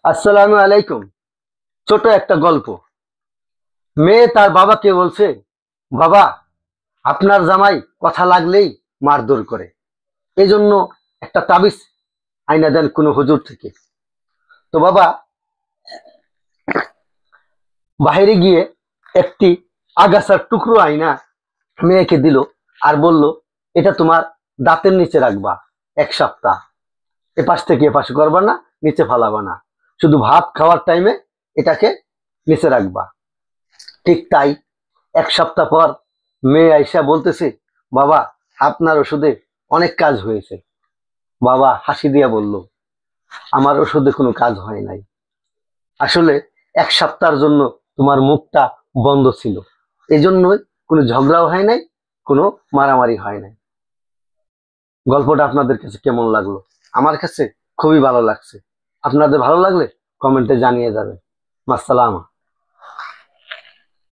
আসসালামু আলাইকুম। ছোট একটা গল্প। মেয়ে তার বাবাকে বলছে, বাবা, আপনার জামাই কথা লাগলেই মারধর করে, এই জন্য একটা তাবিজ আইনা দেন কোনো হুজুর থেকে। তো বাবা বাইরে গিয়ে একটি আগাছার টুকরো আইনা মেয়েকে দিল, আর বলল, এটা তোমার দাঁতের নিচে রাখবা 1 সপ্তাহ। এপাশ থেকে এপাশ করবা না, নিচে ফালাবা না, শুধু ভাত খাওয়ার টাইমে এটাকে নিচে রাখবা। ঠিক তাই 1 সপ্তাহ পর মেয়ে আইসা বলতেছে, বাবা, আপনার ওষুধে অনেক কাজ হয়েছে। বাবা হাসি দিয়া বলল, আমার ওষুধে কোনো কাজ হয় নাই। আসলে 1 সপ্তাহের জন্য তোমার মুখটা বন্ধ ছিল, এই জন্যই কোনো ঝগড়াও হয় নাই, কোনো মারামারি হয় নাই। গল্পটা আপনাদের কাছে কেমন লাগলো? আমার কাছে খুবই ভালো লাগছে। আপনাদের ভালো লাগলে কমেন্টে জানিয়ে যাবেন। আসসালাম।